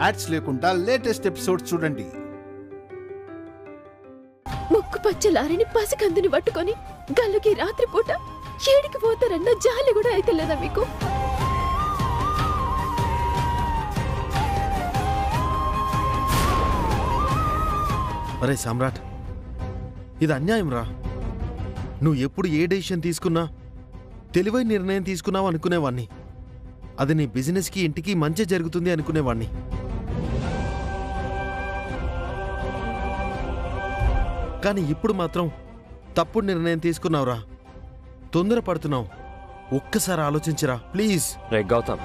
Ads లేకుండా latest episode చూడండి. ముక్కు పచ్చలారని పసికందుని పట్టుకొని గల్లుకి రాత్రిపూట ఏడికి పోతారన్న జాలి కూడా అయితే లేదా మీకు? అరే సమ్రాట్, ఇది అన్యాయం రా. నువ్వు ఎప్పుడు ఏ డెసిషన్ తీసుకున్నా తెలివైన నిర్ణయం తీసుకున్నావు అనుకునేవాణ్ణి. అది నీ బిజినెస్కి ఇంటికి మంచి జరుగుతుంది అనుకునేవాణ్ణి. కానీ ఇప్పుడు మాత్రం తప్పుడు నిర్ణయం తీసుకున్నావురా. తొందరపడుతున్నావు. ఒక్కసారి ఆలోచించరా ప్లీజ్. రే గౌతమ్,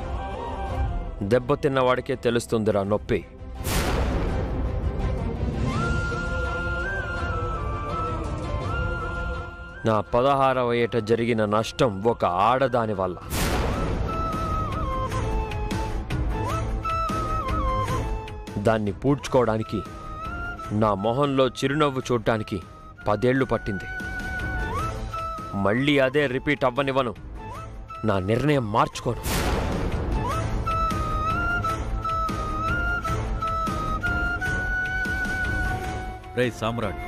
దెబ్బతిన్నవాడికే తెలుస్తుందిరా నొప్పి. నా 16వ ఏట జరిగిన నష్టం ఒక ఆడదాని వల్ల. దాన్ని పూడ్చుకోవడానికి, నా మొహంలో చిరునవ్వు చూడ్డానికి 10 ఏళ్లు పట్టింది. మళ్ళీ అదే రిపీట్ అవ్వనివ్వను. నా నిర్ణయం మార్చుకోను. రే సామ్రాట్,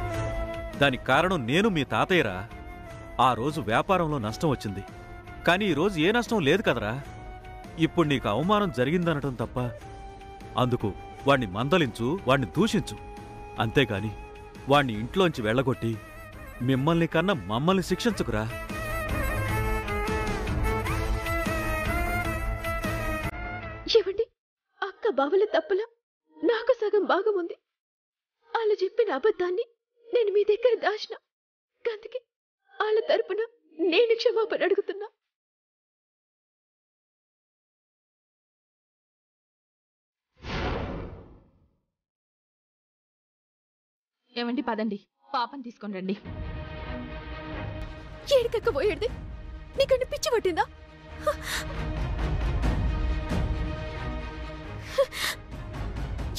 దానికి కారణం నేను మీ తాతయ్యరా. ఆ రోజు వ్యాపారంలో నష్టం వచ్చింది, కానీ ఈరోజు ఏ నష్టం లేదు కదరా. ఇప్పుడు నీకు అవమానం జరిగిందనటం తప్ప. అందుకు వాణ్ణి మందలించు, వాణ్ణి దూషించు. అంతేగాని వాణ్ణి ఇంట్లోంచి వెళ్ళగొట్టి మిమ్మల్ని కన్నా మమ్మల్ని శిక్షించుకురా. ఏమండి, అక్క బావల తప్పుల నాకు సగం భాగం ఉంది. వాళ్ళు చెప్పిన అబద్ధాన్ని నేను మీ దగ్గర దాచిన. అందుకే వాళ్ళ తరపున నేను క్షమాపణ అడుగుతున్నా. ఏమండి, పదండి, పాపం తీసుకొని రండి. ఏడికక్క పోయేది? నీకన్నా పిచ్చి పట్టిందా?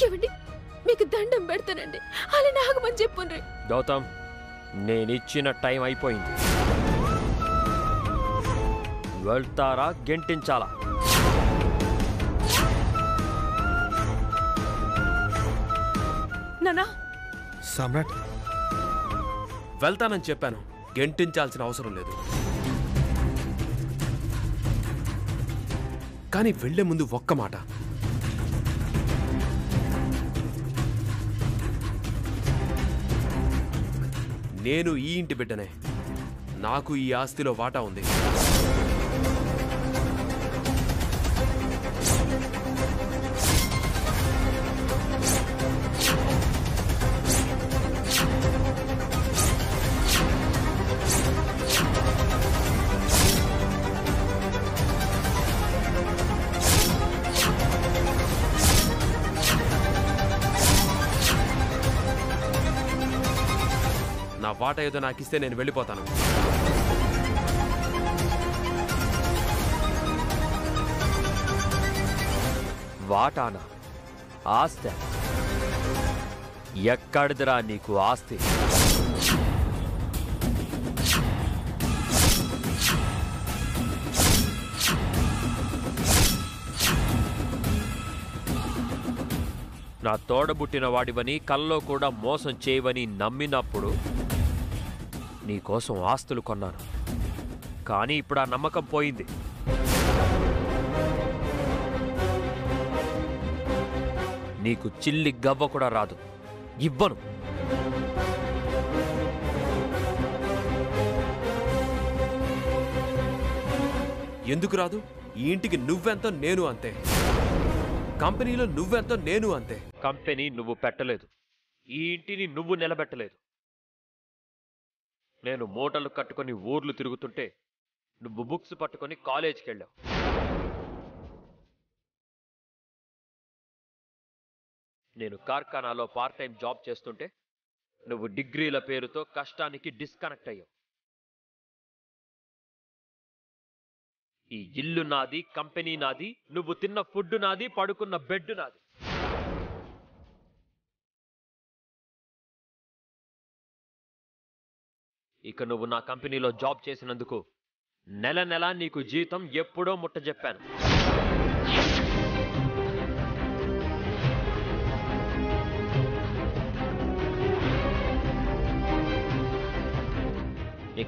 ఏమండి, మీకు దండం పెడతానండి, అలా నాగమని చెప్పుండ్రి. గౌతమ్, నేనిచ్చిన టైం అయిపోయింది. వెళ్తారా గెంటించాలా? నానా సమ్రాట్, వెళ్తానని చెప్పాను, గెంటించాల్సిన అవసరం లేదు. కానీ వెళ్లే ముందు ఒక్క మాట. నేను ఈ ఇంటి బిడ్డనే. నాకు ఈ ఆస్తిలో వాటా ఉంది. నా వాటా ఏదో నాకు ఇస్తే నేను వెళ్ళిపోతాను. వాటానా? ఆస్తి? ఎక్కడిదిరా నీకు ఆస్తి? నా తోడబుట్టిన వాడివని, కల్లో కూడా మోసం చేయవని నమ్మినప్పుడు నీకోసం ఆస్తులు కొన్నాను. కానీ ఇప్పుడు ఆ నమ్మకం పోయింది. నీకు చిల్లి గవ్వ కూడా రాదు. ఇవ్వను. ఎందుకు రాదు? ఈ ఇంటికి నువ్వెంతో నేను అంతే. కంపెనీలో నువ్వెంతో నేను అంతే. కంపెనీ నువ్వు పెట్టలేదు. ఈ ఇంటిని నువ్వు నిలబెట్టలేదు. నేను మూటలు కట్టుకొని ఊర్లు తిరుగుతుంటే నువ్వు బుక్స్ పట్టుకొని కాలేజీకి వెళ్ళావు. నేను కార్ఖానాలో పార్ట్ టైం జాబ్ చేస్తుంటే నువ్వు డిగ్రీల పేరుతో కష్టానికి డిస్కనెక్ట్ అయ్యావు. ఈ ఇల్లు నాది, కంపెనీ నాది, నువ్వు తిన్న ఫుడ్ నాది, పడుకున్న బెడ్ నాది. ఇక నువ్వు నా కంపెనీలో జాబ్ చేసినందుకు నెల నెల నీకు జీతం ఎప్పుడో ముట్ట చెప్పాను.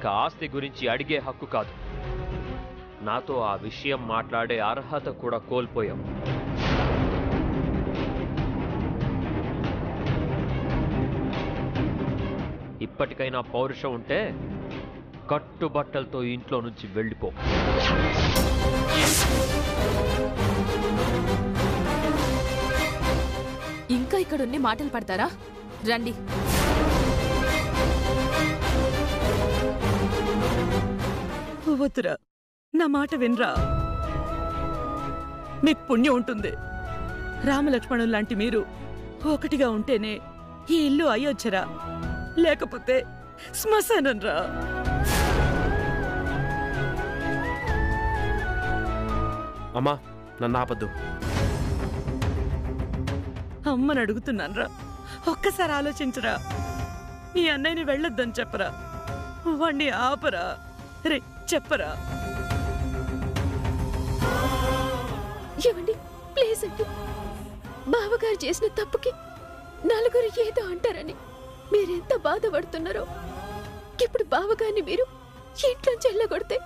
ఇక ఆస్తి గురించి అడిగే హక్కు కాదు. నాతో ఆ విషయం మాట్లాడే అర్హత కూడా కోల్పోయావు. ఇప్పటికైనా పౌరుషం ఉంటే కట్టుబట్టలతో ఇంట్లో నుంచి వెళ్ళిపో. ఇంకా ఇక్కడున్ని మాటలు పడతారా? రండి. వద్దురా, నా మాట వినరా. మీకు పుణ్యం ఉంటుంది. రామలక్ష్మణులు లాంటి మీరు ఒకటిగా ఉంటేనే ఈ ఇల్లు అయ్యొచ్చరా, లేకపోతే శ్మశానం రా. అమ్మా, నన్ను ఆపద్దు. అమ్మని అడుగుతున్నాన్రా, ఒక్కసారి ఆలోచించరా. మీ అన్నయ్యని వెళ్ళొద్దని చెప్పరా, వాణ్ణి ఆపరా. రే చెప్పరా. ఏమండి, ప్లీజ్ అండి. బావగారు చేసిన తప్పుకి నలుగురు ఏదో అంటారని మీరెంత బాధపడుతున్నారో. ఇప్పుడు బావగారిని మీరు ఇంట్లోంచి వెళ్ళగొడితే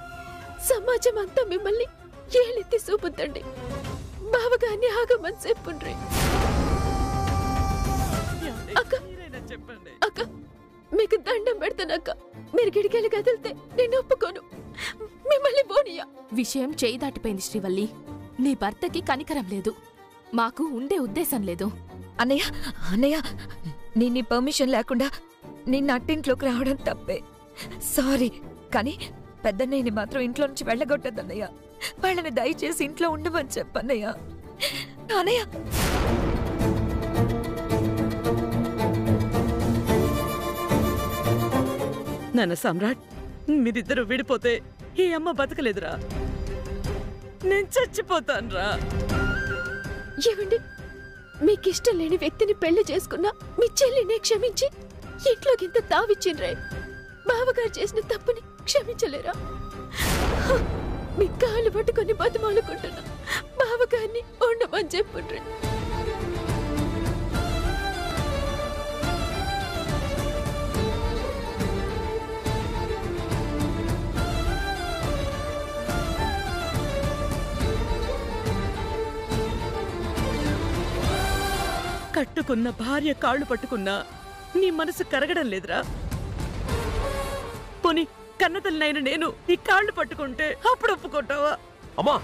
సమాజం అంతా మిమ్మల్ని ఏలెత్తి చూపుద్దండి. బావగారిని ఆగమని చెప్పుండ్రి. అక్క, అక్క, మీకు దండం పెడతానక్క. మీరు గిడికెళ్ళి కదిలితే నేను ఒప్పుకోను. మిమ్మల్ని బోనియా. విషయం చేయి దాటిపోయింది శ్రీవల్లి. నీ భర్తకి కనికరం లేదు, మాకు ఉండే ఉద్దేశం లేదు. అన్నయ్య, అన్నయ్య, నీ పర్మిషన్ లేకుండా నిన్న అట్టింట్లోకి రావడం తప్పే. సారీ, కానీ పెద్దన్నయ్యని మాత్రం ఇంట్లో నుంచి వెళ్ళగొట్టద్దన్నయ్య. వాళ్ళని దయచేసి ఇంట్లో ఉండమని చెప్పన్నయ్య. అన్నయ్య, నాన్న సమ్రాట్, మీరిద్దరు విడిపోతే ఈ అమ్మ బతకలేదురా. నేను చచ్చిపోతానురా. ఏమండి, మీకిష్టం లేని వ్యక్తిని పెళ్లి చేసుకున్నా మీ చెల్లిని క్షమించి ఇంట్లోకి ఇంత తావిచ్చిండ్రే. బావగారు చేసిన తప్పుని క్షమించలేరా? మీ కాళ్ళు పట్టుకొని బతిమాలుకుంటున్నా. బావగారిని ఉండమని చెప్పుండ్రే. కట్టుకున్న భార్య కాళ్ళు పట్టుకున్నా నీ మనసు కరగడం లేదురా. పోనీ కన్నతల్లైన నేను నీ కాళ్ళు పట్టుకుంటే అప్పుడు ఒప్పుకుంటావా? అమ్మా,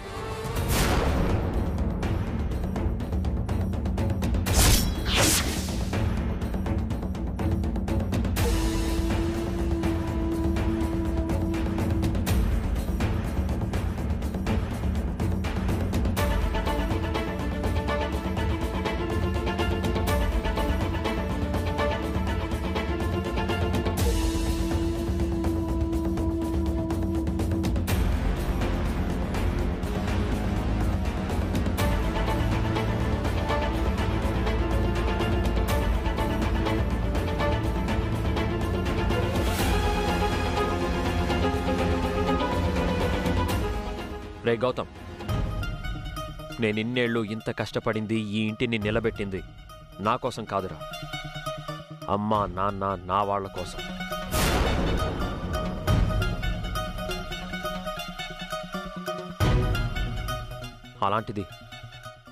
రే గౌతమ్, నేనిన్నేళ్ళు ఇంత కష్టపడింది, ఈ ఇంటిని నిలబెట్టింది నా కోసం కాదురా, అమ్మా నాన్న నా వాళ్ల కోసం. అలాంటిది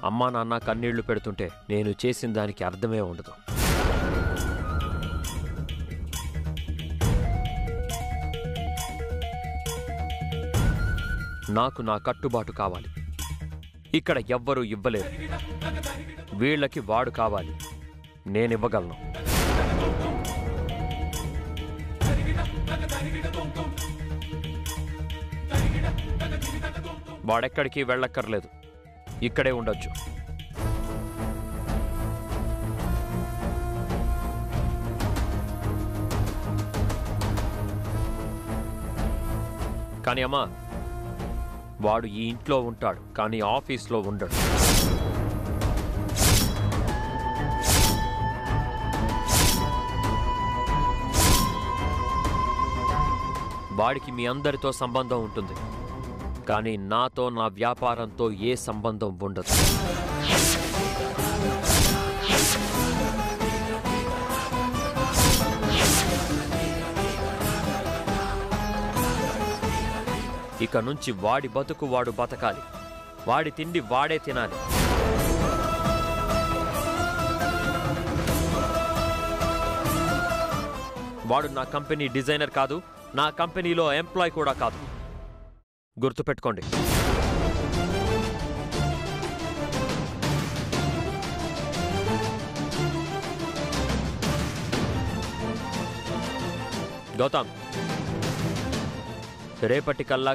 అమ్మా నాన్న కన్నీళ్లు పెడుతుంటే నేను చేసిన దానికి అర్థమే ఉండదు. నాకు నా కట్టుబాటు కావాలి. ఇక్కడ ఎవ్వరూ ఇవ్వలేరు. వీళ్ళకి వాడు కావాలి, నేనివ్వగలను. వాడెక్కడికి వెళ్ళక్కర్లేదు, ఇక్కడే ఉండొచ్చు. కానీ అమ్మా, వాడు ఈ ఇంట్లో ఉంటాడు, కానీ ఆఫీస్లో ఉండడు. వాడికి మీ అందరితో సంబంధం ఉంటుంది, కానీ నాతో, నా వ్యాపారంతో ఏ సంబంధం ఉండదు. ఇక నుంచి వాడి బతుకు వాడు బతకాలి, వాడి తిండి వాడే తినాలి. వాడు నా కంపెనీ డిజైనర్ కాదు, నా కంపెనీలో ఎంప్లాయ్ కూడా కాదు. గుర్తుపెట్టుకోండి. గౌతమ్, రేపటికల్లా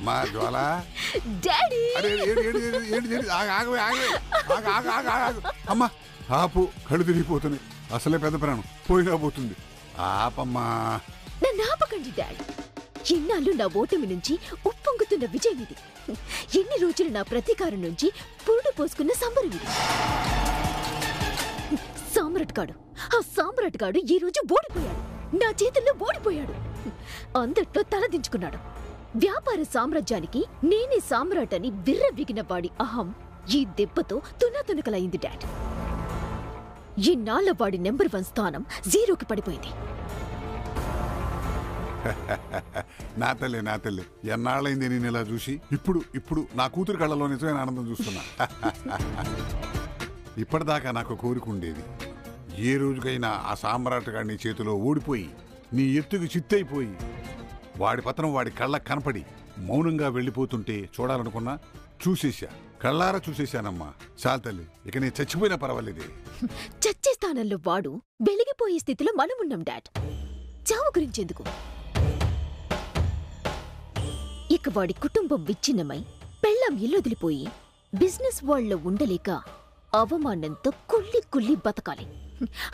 మా జ్వాల డాడీ అమ్మా ఆపు, కళ్ళు తిరిగిపోతున్నాయి. అసలే పెద్ద ప్రాణం పోయినా పోతుంది. ఆపమ్మా. నన్ను ఆపకండి డాడీ. ఎన్నాళ్ళు నా ఓటమి నుంచి ఉప్పొంగుతున్న విజయం ఇది. ఎన్ని రోజులు నా ప్రతీకారం నుంచి పురుడు పోసుకున్న సంబరం ఇది. సామ్రాట్ గాడు ఈ రోజు ఓడిపోయాడు, నా చేతుల్లో ఓడిపోయాడు. అందట్లో తలదించుకున్నాడు. వ్యాపార సామ్రాజ్యానికి నేనే సామ్రాట్ అని విర్రవీగిన వాడి అహం ఈ దెబ్బతో తునాతునకలైంది డాడ్. ఇన్నాళ్ల వాడి నెంబర్ 1 స్థానం 0కి పడిపోయింది. నా తల్లి ఎన్నాళ్ళైంది నేను ఇలా చూసి. ఇప్పుడు నా కూతురు కళ్ళలో నిజమైన ఆనందం చూస్తున్నా. ఇప్పటిదాకా నాకు కోరిక ఉండేది, ఏ రోజుకైనా ఆ సామ్రాట్ గారి నీ చేతిలో ఓడిపోయి నీ ఎత్తుకు చిత్తైపోయి వాడి పత్రం వాడి కళ్ళకు కనపడి మౌనంగా వెళ్ళిపోతుంటే చూడాలనుకున్నా. చూసేశా, కళ్ళారా చూసేశానమ్మా. చాలు తల్లి, ఇక నేను చచ్చిపోయినా పర్వాలేదే. చచ్చే స్థానంలో వాడు, వెలిగిపోయే స్థితిలో మనమున్నాం డాడ్. చావు గురించెందుకు? ఇక వాడి కుటుంబం విచ్ఛిన్నమై పెళ్ళాం ఇల్లొదిలిపోయి బిజినెస్ వరల్డ్లో ఉండలేక అవమానంతో కుళ్ళి బతకాలి.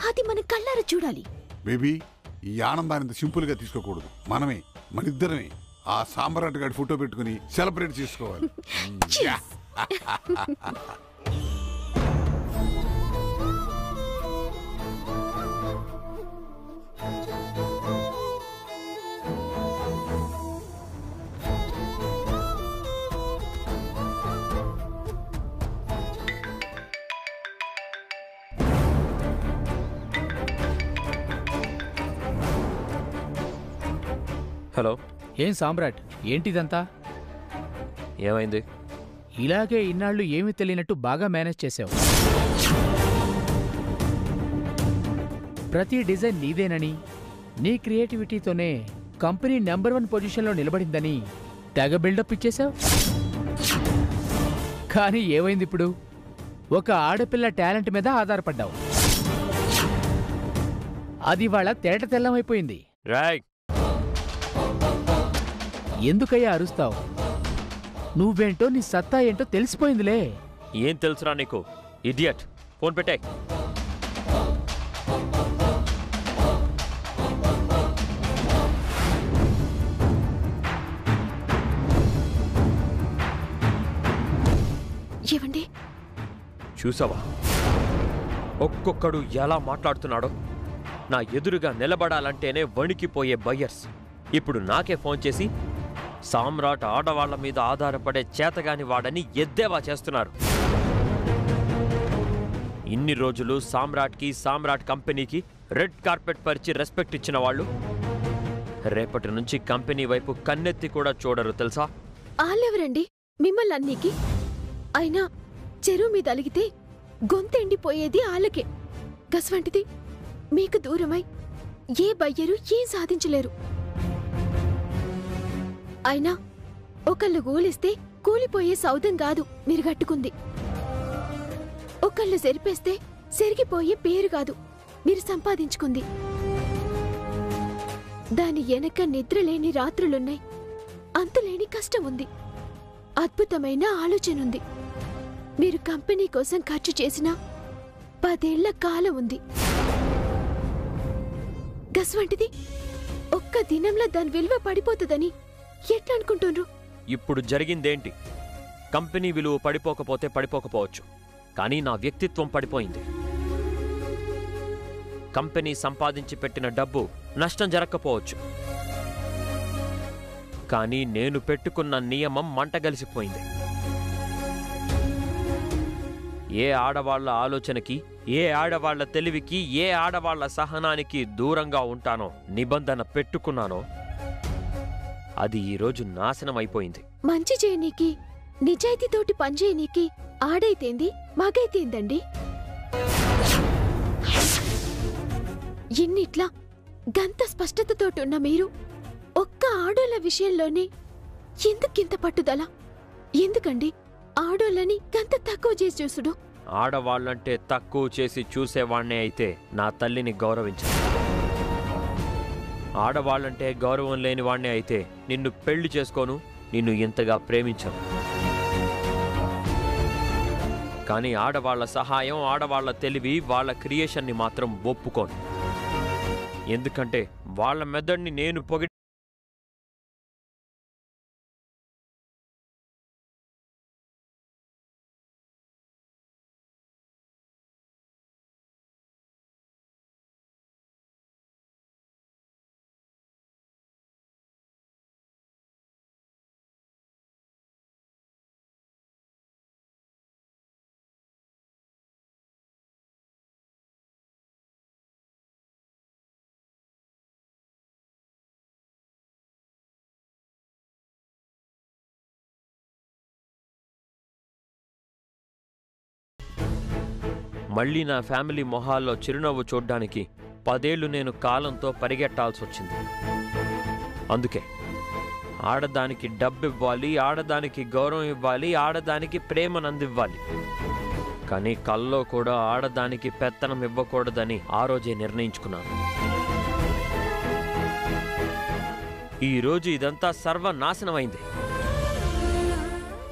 అది మనం కళ్ళారా చూడాలి. బేబీ, ఈ ఆనందాన్ని సింపుల్ గా తీసుకోకూడదు. మనిద్దరమే ఆ సామ్రాట్ గారి ఫోటో పెట్టుకుని సెలబ్రేట్ చేసుకోవాలి. హలో. ఏం సామ్రాట్, ఏంటిదంతా? ఏమైంది? ఇలాగే ఇన్నాళ్ళు ఏమీ తెలియనట్టు బాగా మేనేజ్ చేసావు. ప్రతి డిజైన్ నీదేనని, నీ క్రియేటివిటీతోనే కంపెనీ నెంబర్ 1 పొజిషన్లో నిలబడిందని తెగ బిల్డప్ ఇచ్చేశావు. కానీ ఏమైంది ఇప్పుడు? ఒక ఆడపిల్ల టాలెంట్ మీద ఆధారపడ్డావు. అది వాళ్ళ తేట తెల్లమైపోయింది. ఎందుకయ్యా అరుస్తావు? నువ్వేంటో, నీ సత్తా ఏంటో తెలిసిపోయిందిలే. ఏం తెలుసురా నీకు, ఇడియట్? ఫోన్ పెట్టే. ఏవండి, చూసావా ఒక్కొక్కడు ఎలా మాట్లాడుతున్నాడో? నా ఎదురుగా నిలబడాలంటేనే వణికిపోయే బయ్యర్స్ ఇప్పుడు నాకే ఫోన్ చేసి సామ్రాట్ ఆడవాళ్ల మీద ఆధారపడే చేతగాని వాడని ఎద్దేవా చేస్తున్నారు. ఇన్ని రోజులు సామ్రాట్కి, సామ్రాట్ కంపెనీకి రెడ్ కార్పెట్ పరిచి రెస్పెక్ట్ ఇచ్చిన వాళ్ళు రేపటి నుంచి కంపెనీ వైపు కన్నెత్తి కూడా చూడరు తెలుసా? ఆళ్ళెవరండి మిమ్మల్ని అన్నీకి? అయినా చెరువు మీద అలిగితే గొంతెండిపోయేది ఆళ్ళకే. గస్వంటిది మీకు దూరమై ఏ బయ్యరు ఏం సాధించలేరు. అయినా ఒకళ్ళు గోలిస్తే కూలిపోయే సౌదం కాదు మీరు కట్టుకుంది. ఒకళ్ళు సెరిపేస్తే సెరిగిపోయే పేరు కాదు మీరు సంపాదించుకుంది. దాని వెనక నిద్రలేని రాత్రులున్నాయి, అంతులేని కష్టం ఉంది, అద్భుతమైన ఆలోచనుంది. మీరు కంపెనీ కోసం ఖర్చు చేసిన 10 ఏళ్ల కాలం ఉంది. గస్వంటిది ఒక్క దినంలో దాని విలువ పడిపోతుందని ఎట్లా అనుకుంటుండ్రు? ఇప్పుడు జరిగిందేంటి? కంపెనీ విలువ పడిపోకపోతే పడిపోకపోవచ్చు, కానీ నా వ్యక్తిత్వం పడిపోయింది. కంపెనీ సంపాదించి పెట్టిన డబ్బు నష్టం జరగకపోవచ్చు, కానీ నేను పెట్టుకున్న నియమం మంటగలిసిపోయింది. ఏ ఆడవాళ్ల ఆలోచనకి, ఏ ఆడవాళ్ల తెలివికి, ఏ ఆడవాళ్ల సహనానికి దూరంగా ఉంటానో నిబంధన పెట్టుకున్నానో అది ఈరోజు నాశనం అయిపోయింది. మంచి చేయనీకి, నిజాయితీతోటి పనిచేయనీకి ఆడైతేంది మగైతేందండి? ఇన్నిట్లా గంత స్పష్టతతోటున్న మీరు ఒక్క ఆడోళ్ళ విషయంలోనే ఎందుకింత పట్టుదల? ఎందుకండి ఆడోళ్ళని గంత తక్కువ చేసి చూసుడు? ఆడవాళ్లంటే తక్కువ చేసి చూసేవాణ్ణే అయితే నా తల్లిని గౌరవించను. ఆడవాళ్లంటే గౌరవం లేని వాణ్ణే అయితే నిన్ను పెళ్లి చేసుకోను, నిన్ను ఇంతగా ప్రేమించను. కానీ ఆడవాళ్ల సహాయం, ఆడవాళ్ల తెలివి, వాళ్ళ క్రియేషన్ని మాత్రం ఒప్పుకోను. ఎందుకంటే వాళ్ళ మెదడుని నేను పొగి మళ్ళీ నా ఫ్యామిలీ మొహాల్లో చిరునవ్వు చూడ్డానికి 10 ఏళ్లు నేను కాలంతో పరిగెట్టాల్సొచ్చింది. అందుకే ఆడదానికి డబ్బివ్వాలి, ఆడదానికి గౌరవం ఇవ్వాలి, ఆడదానికి ప్రేమనందివ్వాలి, కానీ కల్లో కూడా ఆడదానికి పెత్తనం ఇవ్వకూడదని ఆ రోజే నిర్ణయించుకున్నాను. ఈరోజు ఇదంతా సర్వనాశనమైంది.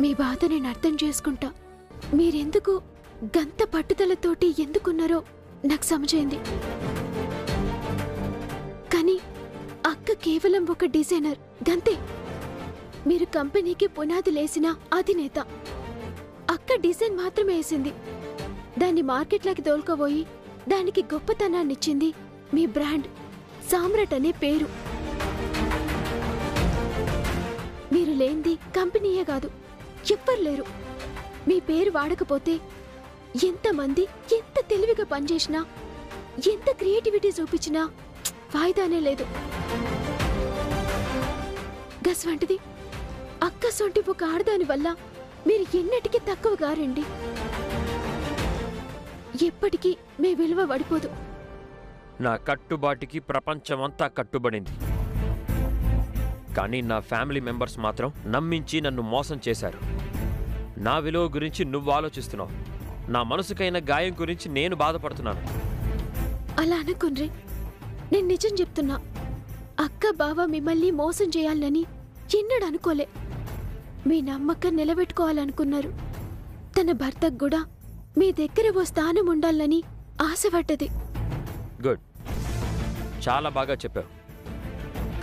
మీ బాధ నేను అర్థం చేసుకుంటా. మీరెందుకు గంత పట్టుదలతోటి ఎందుకున్నారో నాకు సమజైంది. కానీ అక్క కేవలం ఒక డిజైనర్ గంతే. మీరు కంపెనీకి పునాదులేసిన అధినేత. అక్క డిజైన్ మాత్రమే వేసింది. దాన్ని మార్కెట్లోకి తోలుకోబోయి దానికి గొప్పతనాన్నిచ్చింది మీ బ్రాండ్ సామ్రాట్ అనే పేరు. మీరు లేంది కంపెనీయే కాదు, ఎవ్వరు లేరు. మీ పేరు వాడకపోతే ఎంతమంది ఎంత తెలివిగా పనిచేసినా, ఎంత క్రియేటివిటీ చూపించినా వాయిదానే లేదు. గస్వంటిది అక్క సొంటి ఒక ఆడదాని వల్ల మీరు ఎన్నటికీ తక్కువ గారండి. ఎప్పటికీ మీ విలువ పడిపోదు. నా కట్టుబాటుకి ప్రపంచమంతా కట్టుబడింది, కానీ నా ఫ్యామిలీ మెంబర్స్ మాత్రం నమ్మించి నన్ను మోసం చేశారు. నా విలువ గురించి నువ్వు ఆలోచిస్తున్నావు, నా మనసుకైన గాయం గురించి నేను బాధపడుతున్నాను. అలా అనుకున్రే, నేను నిజం చెప్తున్నా. అక్క బావ మిమ్మల్ని మోసం చేయాలని ఎన్నడూ అనుకోలే. మీ నమ్మకం నిలబెట్టుకోవాలనుకున్నారు. తన భర్తకు కూడా మీ దగ్గర ఓ స్థానం ఉండాలని ఆశపడ్డది. గుడ్, చాలా బాగా చెప్పావు.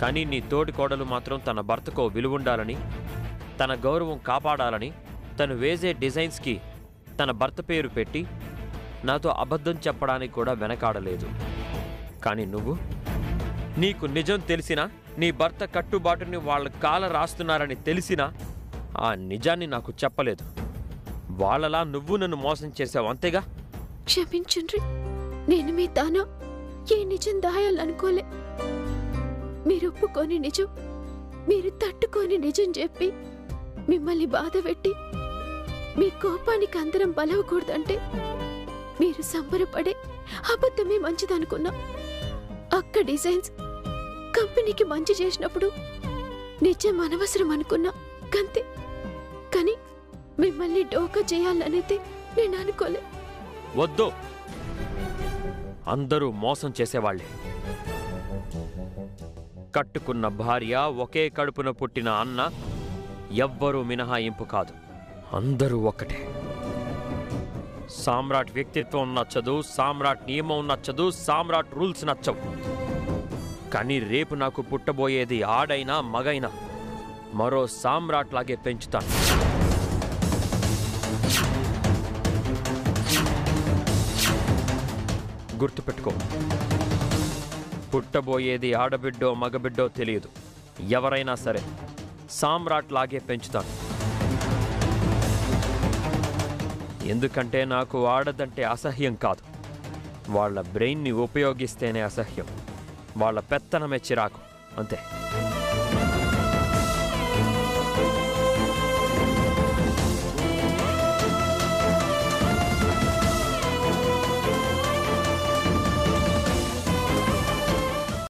కానీ నీ తోటి కోడలు మాత్రం తన భర్తకో విలువుండాలని, తన గౌరవం కాపాడాలని తను వేసే డిజైన్స్కి తన భర్త పేరు పెట్టి నాతో అబద్ధం చెప్పడానికి కూడా వెనకాడలేదు. కానీ నువ్వు, నీకు నిజం తెలిసినా, నీ భర్త కట్టుబాటుని వాళ్ళ కాల రాస్తున్నారని తెలిసినా ఆ నిజాన్ని నాకు చెప్పలేదు. వాళ్ళలా నువ్వు నన్ను మోసం చేసావు, అంతేగా? క్షమించుండ్రి, నేను మీ తాను ఏ నిజం దాయాలనుకోలే. మీరు ఒప్పుకొని నిజం, మీరు తట్టుకొని నిజం చెప్పి మిమ్మల్ని బాధ పెట్టి మీ కోపానికి అందరం బలవకూడదంటే మీరు సంబరపడే అబద్ధమే మంచిదనుకున్నా. అక్క డిజైన్స్ కంపెనీకి మంచి చేసినప్పుడు నిజం అనవసరం అనుకున్నా కంతే. కానీ మిమ్మల్ని డోకా చేయాలనైతే నేను అనుకోలే. వద్దు, అందరూ మోసం చేసేవాళ్లే. కట్టుకున్న భార్య, ఒకే కడుపున పుట్టిన అన్న ఎవ్వరూ మినహాయింపు కాదు. అందరూ ఒక్కటే. సామ్రాట్ వ్యక్తిత్వం నచ్చదు, సామ్రాట్ నియమం నచ్చదు, సామ్రాట్ రూల్స్ నచ్చవు. కానీ రేపు నాకు పుట్టబోయేది ఆడైనా మగైనా మరో సామ్రాట్ లాగే పెంచుతాను. గుర్తుపెట్టుకో, పుట్టబోయేది ఆడబిడ్డో మగబిడ్డో తెలియదు, ఎవరైనా సరే సామ్రాట్ లాగే పెంచుతాను. ఎందుకంటే నాకు ఆడదంటే అసహ్యం కాదు, వాళ్ళ బ్రెయిన్ని ఉపయోగిస్తేనే అసహ్యం, వాళ్ళ పెత్తనమే చిరాకు, అంతే.